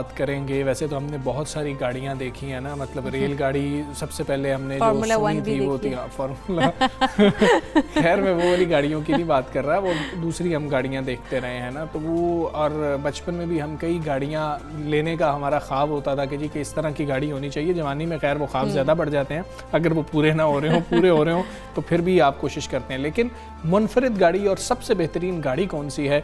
بات کریں گے، ویسے تو ہم نے بہت ساری گاڑیاں دیکھی ہیں نا، مطلب ریل گاڑی سب سے پہلے ہم نے جو سنی تھی وہ تھی فارمولا خیر میں وہ والی گاڑیوں کی نہیں بات کر رہا، وہ دوسری ہم گاڑیاں دیکھتے رہے ہیں نا، تو وہ اور بچپن میں بھی ہم کئی گاڑیاں لینے کا ہمارا خواب ہوتا تھا کہ جی کہ اس طرح کی گاڑی ہونی چاہیے. جوانی میں خیر وہ خواب زیادہ بڑھ جاتے ہیں، اگر وہ پورے نہ ہو رہے ہوں، پورے ہو رہے ہوں تو پھر بھی آپ کوشش کرتے ہیں. لیکن منفرد گاڑی اور سب سے بہترین گاڑی کون سی ہے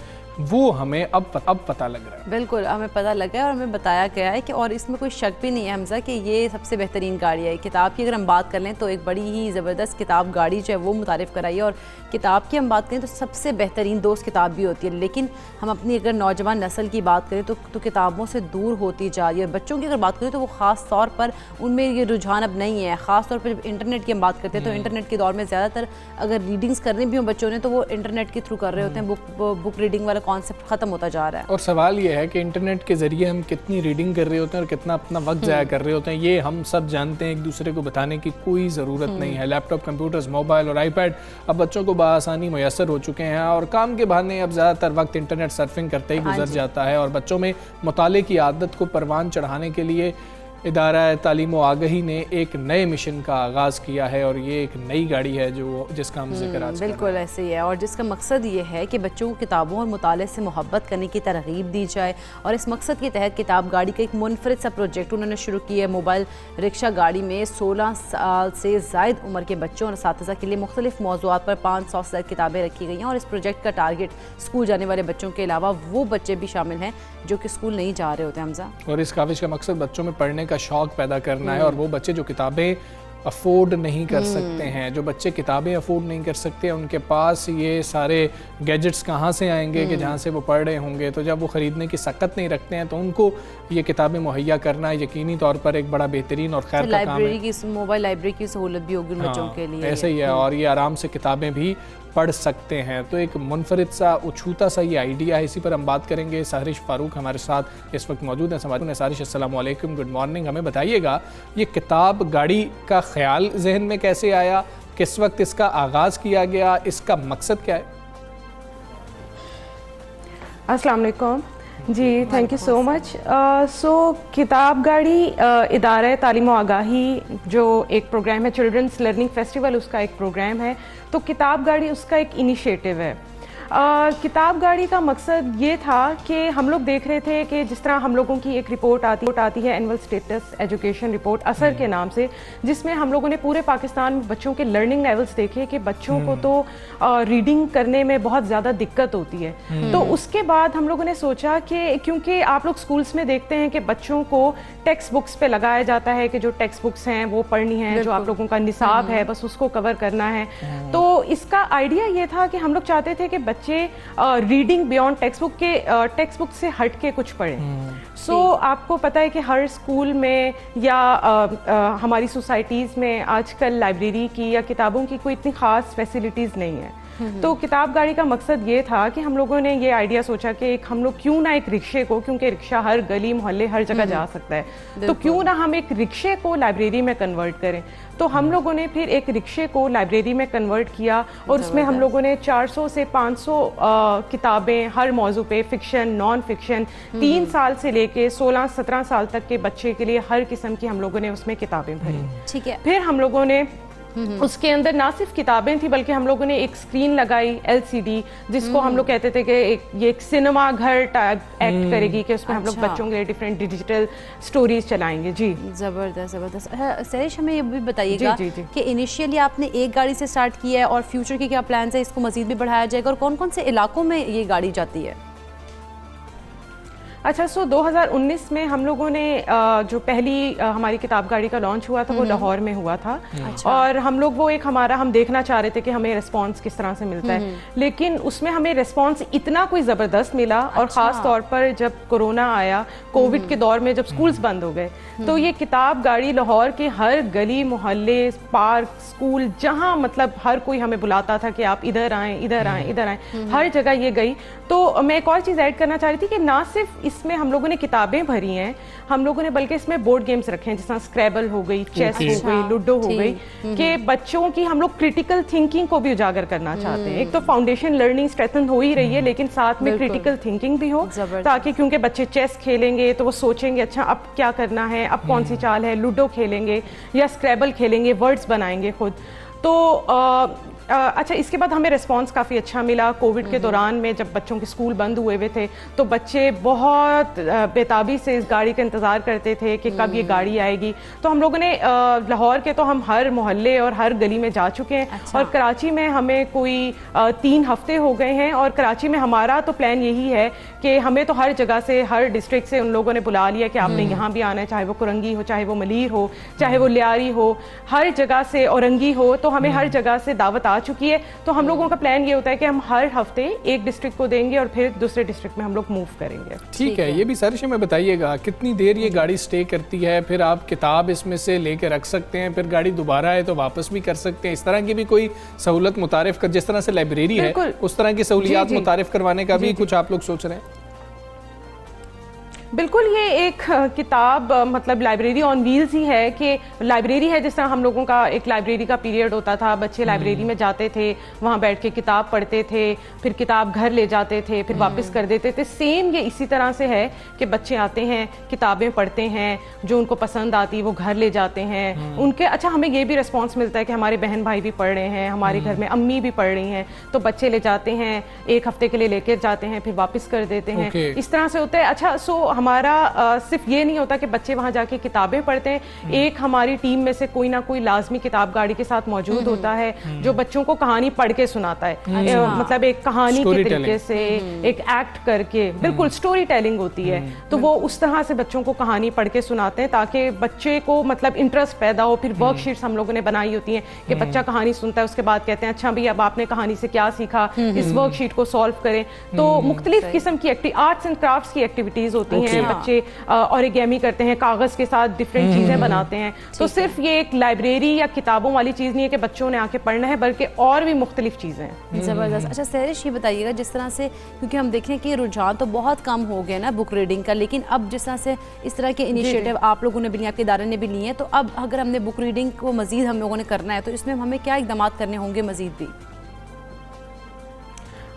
وہ ہمیں اب پتہ لگ رہا ہے. بالکل ہمیں پتہ لگا ہے اور ہمیں بتایا گیا ہے کہ اور اس میں کوئی شک بھی نہیں ہے حمزہ کہ یہ سب سے بہترین گاڑی ہے. کتاب کی اگر ہم بات کر لیں تو ایک بڑی ہی زبردست کتاب گاڑی جو ہے وہ متعارف کرائی ہے، اور کتاب کی ہم بات کریں تو سب سے بہترین دوست کتاب بھی ہوتی ہے. لیکن ہم اپنی اگر نوجوان نسل کی بات کریں تو کتابوں سے دور ہوتی جا رہی ہے. بچوں کی اگر بات کریں تو وہ خاص طور پر ان میں یہ رجحان اب نہیں ہے. خاص طور پر جب انٹرنیٹ کی ہم بات کرتے ہیں تو انٹرنیٹ کے دور میں زیادہ تر اگر ریڈنگز کرنی بھی ہوں بچوں نے تو وہ انٹرنیٹ کے تھرو کر رہے ہوتے ہیں. بک ریڈنگ والا کانسیپٹ ختم ہوتا جا رہا ہے. اور سوال یہ ہے کہ انٹرنیٹ کے ذریعے ہم کتنی ریڈنگ کر رہے ہوتے ہیں اور کتنا اپنا وقت ضائع کر رہے ہوتے ہیں یہ ہم سب جانتے ہیں. ایک دوسرے کو بتانے کی کوئی ضرورت نہیں ہے. لیپ ٹاپ، کمپیوٹرز، موبائل اور آئی پیڈ اب بچوں کو بآسانی میسر ہو چکے ہیں، اور کام کے بہانے اب زیادہ تر وقت انٹرنیٹ سرفنگ کرتے ہی گزر جاتا ہے. اور بچوں میں مطالعے کی عادت کو پروان چڑھانے کے لیے ادارہ تعلیم و آگہی نے ایک نئے مشن کا آغاز کیا ہے، اور یہ ایک نئی گاڑی ہے جس کا ہم ذکر آج کر بالکل ایسے ہی ہے، اور جس کا مقصد یہ ہے کہ بچوں کو کتابوں اور مطالعے سے محبت کرنے کی ترغیب دی جائے. اور اس مقصد کے تحت کتاب گاڑی کا ایک منفرد سا پروجیکٹ انہوں نے شروع کیا ہے. موبائل رکشہ گاڑی میں 16 سال سے زائد عمر کے بچوں اور اساتذہ کے لیے مختلف موضوعات پر 500 سے زائد کتابیں رکھی گئی ہیں. اور اس پروجیکٹ کا ٹارگٹ اسکول جانے والے بچوں کے علاوہ وہ بچے بھی شامل ہیں جو کہ اسکول نہیں جا رہے ہوتے ہیں. حمزہ، اور اس کاوش کا مقصد بچوں میں پڑھنے کا شوق پیدا کرنا ہے. اور وہ بچے جو کتابیں افورڈ نہیں کر سکتے ہیں، جو بچے کتابیں افورڈ نہیں کر سکتے ان کے پاس یہ سارے گیجٹس کہاں سے آئیں گے کہ جہاں سے وہ پڑھ رہے ہوں گے. تو جب وہ خریدنے کی سقت نہیں رکھتے ہیں تو ان کو یہ کتابیں مہیا کرنا یقینی طور پر ایک بڑا بہترین اور خیر کا کام ہے. موبائل لائبریری کی سہولت بھی ہوگی بچوں کے لیے. ایسے ہی ہے، اور یہ آرام سے کتابیں بھی پڑھ سکتے ہیں. تو ایک منفرد سا اچھوتا سا یہ آئیڈیا ہے، اسی پر ہم بات کریں گے. سہرش فاروق ہمارے ساتھ اس وقت موجود ہیں. سہرش السلام علیکم، گڈ مارننگ. ہمیں بتائیے گا یہ کتاب گاڑی کا خیال ذہن میں کیسے آیا، کس وقت اس کا آغاز کیا گیا، اس کا مقصد کیا ہے؟ السلام علیکم جی، تھینک یو سو مچ. کتاب گاڑی ادارہ تعلیم و آگاہی جو ایک پروگرام ہے، چلڈرنس لرننگ فیسٹیول، اس کا ایک پروگرام ہے. تو کتاب گاڑی اس کا ایک انیشیٹو ہے. کتاب گاڑی کا مقصد یہ تھا کہ ہم لوگ دیکھ رہے تھے کہ جس طرح ہم لوگوں کی ایک رپورٹ آتی ہے اینول اسٹیٹس ایجوکیشن رپورٹ اثر کے نام سے، جس میں ہم لوگوں نے پورے پاکستان میں بچوں کے لرننگ لیولز دیکھے کہ بچوں کو تو ریڈنگ کرنے میں بہت زیادہ دقت ہوتی ہے. تو اس کے بعد ہم لوگوں نے سوچا کہ کیونکہ آپ لوگ سکولز میں دیکھتے ہیں کہ بچوں کو ٹیکسٹ بکس پہ لگایا جاتا ہے کہ جو ٹیکسٹ بکس ہیں وہ پڑھنی ہیں، جو آپ لوگوں کا نصاب ہے بس اس کو کور کرنا ہے. تو اس کا آئیڈیا یہ تھا کہ ہم لوگ چاہتے تھے کہ بچے ریڈنگ بیونڈ ٹیکسٹ بک سے ہٹ کے کچھ پڑھیں. آپ کو پتہ ہے کہ ہر اسکول میں یا ہماری سوسائٹیز میں آج کل لائبریری کی یا کتابوں کی کوئی اتنی خاص فیسلٹیز نہیں ہے. تو کتاب گاڑی کا مقصد یہ تھا کہ ہم لوگوں نے یہ آئیڈیا سوچا کہ ہم لوگ کیوں نہ ایک رکشے کو، کیونکہ رکشہ ہر گلی محلے ہر جگہ جا سکتا ہے، تو کیوں نہ ہم ایک رکشے کو لائبریری میں کنورٹ کریں. تو ہم لوگوں نے پھر ایک رکشے کو لائبریری میں کنورٹ کیا، اور اس میں ہم لوگوں نے 400 سے 500 کتابیں ہر موضوع پہ، فکشن، نان فکشن، 3 سال سے لے کے 16-17 سال تک کے بچے کے لیے ہر قسم کی ہم لوگوں نے اس میں کتابیں بھری. ٹھیک ہے. پھر ہم لوگوں نے اس کے اندر نہ صرف کتابیں تھیں بلکہ ہم لوگوں نے ایک اسکرین لگائی LCD، جس کو ہم لوگ کہتے تھے کہ یہ ایک سنیما گھر ٹائپ ایکٹ کرے گی، کہ اس میں ہم لوگ بچوں کے لیے ڈفرینٹ ڈیجیٹل سٹوریز چلائیں گے. جی زبردست. سہرش ہمیں یہ بھی بتائیے گا کہ انیشیلی آپ نے ایک گاڑی سے سٹارٹ کیا ہے اور فیوچر کے کیا پلانز ہیں، اس کو مزید بھی بڑھایا جائے گا، اور کون کون سے علاقوں میں یہ گاڑی جاتی ہے؟ اچھا، 2019 میں ہم لوگوں نے جو پہلی ہماری کتاب گاڑی کا لانچ ہوا تھا وہ لاہور میں ہوا تھا. اور ہم لوگ وہ ایک ہم دیکھنا چاہ رہے تھے کہ ہمیں ریسپانس کس طرح سے ملتا ہے. لیکن اس میں ہمیں ریسپانس اتنا کوئی زبردست ملا، اور خاص طور پر جب کورونا آیا، کووڈ کے دور میں جب سکولز بند ہو گئے، تو یہ کتاب گاڑی لاہور کے ہر گلی محلے، پارک، سکول، جہاں مطلب ہر کوئی ہمیں بلاتا تھا کہ آپ ادھر آئیں، ہر جگہ یہ گئی. تو میں ایک اور چیز ایڈ کرنا چاہ رہی تھی کہ نہ صرف اس اس میں ہم لوگوں نے کتابیں بھری ہیں, ہم لوگوں نے بلکہ اس میں بورڈ گیمز رکھے ہیں, جس طرح اسکریبل ہو گئی, چیس ہو گئی, لوڈو ہو گئی, کہ بچوں کی ہم لوگ کریٹیکل تھنکنگ کو بھی اجاگر کرنا چاہتے ہیں. ایک تو فاؤنڈیشن لرننگ اسٹریتھن ہو ہی رہی ہے, لیکن ساتھ میں کریٹیکل تھنکنگ بھی ہو, تاکہ کیونکہ بچے چیس کھیلیں گے تو وہ سوچیں گے اچھا اب کیا کرنا ہے, اب کون سی چال ہے, لوڈو کھیلیں گے یا اسکریبل کھیلیں گے, ورڈز بنائیں گے خود. تو اچھا, اس کے بعد ہمیں ریسپانس کافی اچھا ملا. کووڈ کے دوران میں جب بچوں کے اسکول بند ہوئے ہوئے تھے تو بچے بہت بےتابی سے اس گاڑی کا انتظار کرتے تھے کہ کب یہ گاڑی آئے گی. تو ہم لوگوں نے لاہور کے تو ہم ہر محلے اور ہر گلی میں جا چکے ہیں, اور کراچی میں ہمیں کوئی 3 ہفتے ہو گئے ہیں. اور کراچی میں ہمارا تو پلان یہی ہے کہ ہمیں تو ہر جگہ سے, ہر ڈسٹرکٹ سے ان لوگوں نے بلا لیا کہ آپ نے یہاں بھی آنا ہے, چاہے وہ کرنگی ہو, چاہے وہ ملیر ہو, چاہے وہ لیاری ہو, ہر جگہ سے, اورنگی ہو, تو ہمیں ہر جگہ سے دعوت آ چکی ہے. تو ہم لوگوں کا پلان یہ ہوتا ہے کہ ہم ہر ہفتے ایک ڈسٹرکٹ کو دیں گے اور پھر دوسرے ڈسٹرکٹ میں ہم لوگ موو کریں گے. ٹھیک ہے, یہ بھی سرش میں بتائیے گا کتنی دیر یہ گاڑی سٹے کرتی ہے, پھر آپ کتاب اس میں سے لے کے رکھ سکتے ہیں, پھر گاڑی دوبارہ آئے تو واپس بھی کر سکتے ہیں, اس طرح کی بھی کوئی سہولت متعارف کر, جس طرح سے لائبریری ہے اس طرح کی سہولیات متعارف کروانے کا بھی کچھ آپ لوگ سوچ رہے ہیں؟ بالکل, یہ ایک کتاب مطلب لائبریری آن ویلز ہی ہے, کہ لائبریری ہے جس طرح ہم لوگوں کا ایک لائبریری کا پیریڈ ہوتا تھا, بچے لائبریری میں جاتے تھے, وہاں بیٹھ کے کتاب پڑھتے تھے, پھر کتاب گھر لے جاتے تھے, پھر واپس کر دیتے تھے. سیم یہ اسی طرح سے ہے کہ بچے آتے ہیں, کتابیں پڑھتے ہیں, جو ان کو پسند آتی وہ گھر لے جاتے ہیں ان کے. اچھا, ہمیں یہ بھی رسپانس ملتا ہے کہ ہمارے بہن بھائی بھی پڑھ رہے ہیں, ہمارے گھر میں امی بھی پڑھ رہی ہیں, تو بچے لے جاتے ہیں, 1 ہفتے کے لیے لے کے جاتے ہیں, پھر واپس کر دیتے ہیں. اس طرح سے ہوتا ہے. اچھا, سو ہمارا صرف یہ نہیں ہوتا کہ بچے وہاں جا کے کتابیں پڑھتے ہیں, ایک ہماری ٹیم میں سے کوئی نہ کوئی لازمی کتاب گاڑی کے ساتھ موجود ہوتا ہے جو بچوں کو کہانی پڑھ کے سناتا ہے, مطلب ایک کہانی کے طریقے سے, ایک ایکٹ کر کے, بالکل سٹوری ٹیلنگ ہوتی ہے, تو وہ اس طرح سے بچوں کو کہانی پڑھ کے سناتے ہیں تاکہ بچے کو مطلب انٹرسٹ پیدا ہو. پھر ورک شیٹس ہم لوگوں نے بنائی ہوتی ہیں کہ بچہ کہانی سنتا ہے, اس کے بعد کہتے ہیں اچھا بھائی اب آپ نے کہانی سے کیا سیکھا, اس ورک شیٹ کو سالو کریں. تو مختلف قسم کی آرٹس اینڈ کرافٹس کی ایکٹیویٹیز ہوتی ہیں, بچے اوریگیمی کرتے ہیں, کاغذ کے ساتھ ڈفرینٹ چیزیں بناتے ہیں. تو صرف یہ ایک لائبریری یا کتابوں والی چیز نہیں ہے کہ بچوں نے آ کے پڑھنا ہے, بلکہ اور بھی مختلف چیزیں ہیں. زبردست. اچھا سہرش, یہ بتائیے گا جس طرح سے, کیونکہ ہم دیکھیں کہ رجحان تو بہت کم ہو گیا نا بک ریڈنگ کا, لیکن اب جس طرح سے اس طرح کے انیشیٹو آپ لوگوں نے بھی لیے, آپ کے ادارے نے بھی لیے ہیں, تو اب اگر ہم نے بک ریڈنگ کو مزید ہم لوگوں نے کرنا ہے تو اس میں ہمیں کیا اقدامات کرنے ہوں گے مزید بھی؟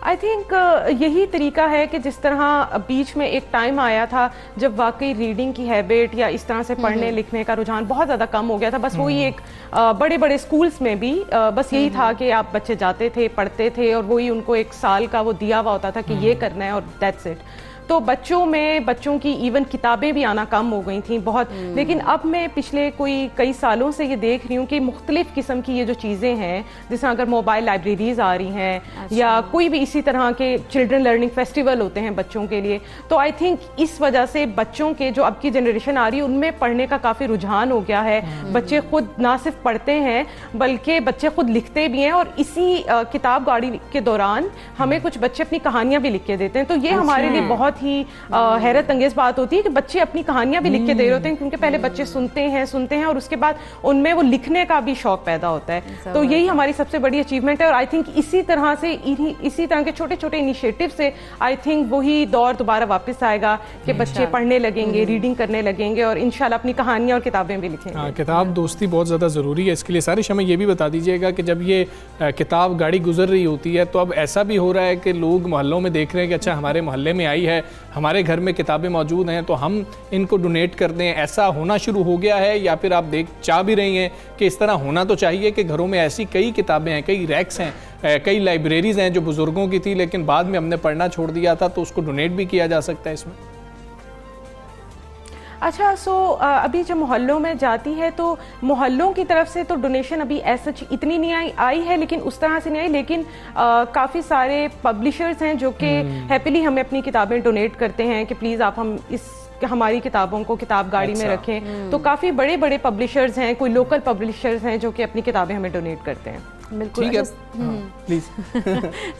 آئی تھنک یہی طریقہ ہے کہ جس طرح بیچ میں ایک ٹائم آیا تھا جب واقعی ریڈنگ کی ہیبٹ یا اس طرح سے پڑھنے لکھنے کا رجحان بہت زیادہ کم ہو گیا تھا. بس وہی ایک بڑے بڑے اسکولس میں بھی بس یہی تھا کہ آپ بچے جاتے تھے, پڑھتے تھے, اور وہی ان کو 1 سال کا وہ دیا ہوا ہوتا تھا کہ یہ کرنا ہے اور دیٹس اٹ. تو بچوں کی ایون کتابیں بھی آنا کم ہو گئی تھیں بہت. لیکن اب میں پچھلے کئی سالوں سے یہ دیکھ رہی ہوں کہ مختلف قسم کی یہ جو چیزیں ہیں, جس طرح اگر موبائل لائبریریز آ رہی ہیں یا کوئی بھی اسی طرح کے چلڈرن لرننگ فیسٹیول ہوتے ہیں بچوں کے لیے, تو آئی تھنک اس وجہ سے بچوں کے جو اب کی جنریشن آ رہی ہے ان میں پڑھنے کا کافی رجحان ہو گیا ہے. بچے خود نہ صرف پڑھتے ہیں بلکہ بچے خود لکھتے بھی ہیں, اور اسی کتاب گاڑی کے دوران ہمیں کچھ بچے اپنی کہانیاں بھی لکھ کے دیتے ہیں. تو یہ ہمارے لیے بہت ہی حیرت انگیز بات ہوتی ہے کہ بچے اپنی کہانیاں بھی لکھ کے دے رہے ہوتے ہیں, کیونکہ پہلے بچے سنتے ہیں اور اس کے بعد ان میں وہ لکھنے کا بھی شوق پیدا ہوتا ہے. تو یہی ہماری سب سے بڑی اچیومنٹ ہے, اور آئی تھنک اسی طرح کے چھوٹے چھوٹے انیشیٹو سے آئی تھنک وہی دور دوبارہ واپس آئے گا کہ بچے پڑھنے لگیں گے, ریڈنگ کرنے لگیں گے, اور انشاءاللہ اپنی کہانیاں اور کتابیں بھی لکھیں گے. کتاب دوستی بہت زیادہ ضروری ہے. اس کے لیے سارش ہمیں یہ بھی بتا دیجیے گا کہ جب یہ کتاب گاڑی گزر رہی ہوتی ہے تو اب ایسا بھی ہو رہا ہے کہ لوگ محلوں میں دیکھ رہے ہیں کہ اچھا ہمارے محلے میں آئی ہے, ہمارے گھر میں کتابیں موجود ہیں تو ہم ان کو ڈونیٹ کر دیں, ایسا ہونا شروع ہو گیا ہے, یا پھر آپ چاہ بھی رہی ہیں کہ اس طرح ہونا تو چاہیے کہ گھروں میں ایسی کئی کتابیں ہیں, کئی ریکس ہیں, کئی لائبریریز ہیں جو بزرگوں کی تھی لیکن بعد میں ہم نے پڑھنا چھوڑ دیا تھا, تو اس کو ڈونیٹ بھی کیا جا سکتا ہے اس میں؟ اچھا, سو ابھی جو محلوں میں جاتی ہے تو محلوں کی طرف سے تو ڈونیشن ابھی ایسا اتنی نہیں آئی ہے, لیکن اس طرح سے نہیں آئی, لیکن کافی سارے پبلشرز ہیں جو کہ ہیپیلی ہمیں اپنی کتابیں ڈونیٹ کرتے ہیں کہ پلیز آپ ہماری کتابوں کو کتاب گاڑی میں رکھیں. تو کافی بڑے بڑے پبلشرز ہیں, کوئی لوکل پبلشرز ہیں جو کہ اپنی کتابیں ہمیں ڈونیٹ کرتے ہیں. بالکل.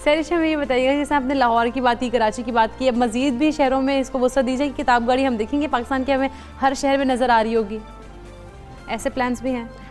سہرش, ہمیں یہ بتائیے گا جیسے آپ نے لاہور کی بات کی, کراچی کی بات کی, اب مزید بھی شہروں میں اس کو وسعت دیجیے کہ کتاب گاڑی ہم دیکھیں گے پاکستان کے ہمیں ہر شہر میں نظر آ رہی ہوگی, ایسے پلانس بھی ہیں؟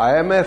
IMF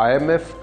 IMF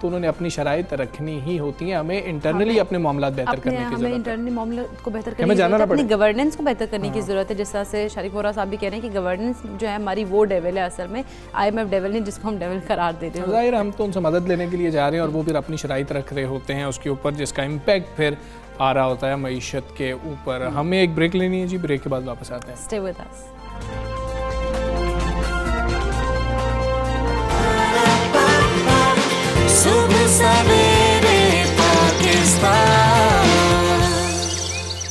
تو انہوں نے اپنی شرائط رکھنی ہی ہوتی ہیں. ہمیں انٹرنلی اپنے معاملات بہتر کرنے کی ضرورت ہے. ہمیں انٹرنلی معاملات کو بہتر کرنے کی ضرورت ہے, اپنی گورننس کو بہتر کرنے کی ضرورت ہے. جس طرح سے شریف وورا صاحب بھی کہہ رہے ہیں کہ گورننس جو ہے ہماری وہ ڈیول ہے, اصل میں IMF ڈیول نہیں جس کو ہم ڈیول قرار دے رہے ہیں. ظاہر ہم تو ان سے مدد لینے کے لیے جا رہے ہیں اور وہ پھر اپنی شرائط رکھ رہے ہوتے ہیں اس کے اوپر, جس کا امپیکٹ پھر آ رہا ہوتا ہے معیشت کے اوپر. ہمیں ایک بریک لینی ہے جی, بریک کے بعد واپس آتے ہیں. Stay with us. صبح سویرے پاکستان.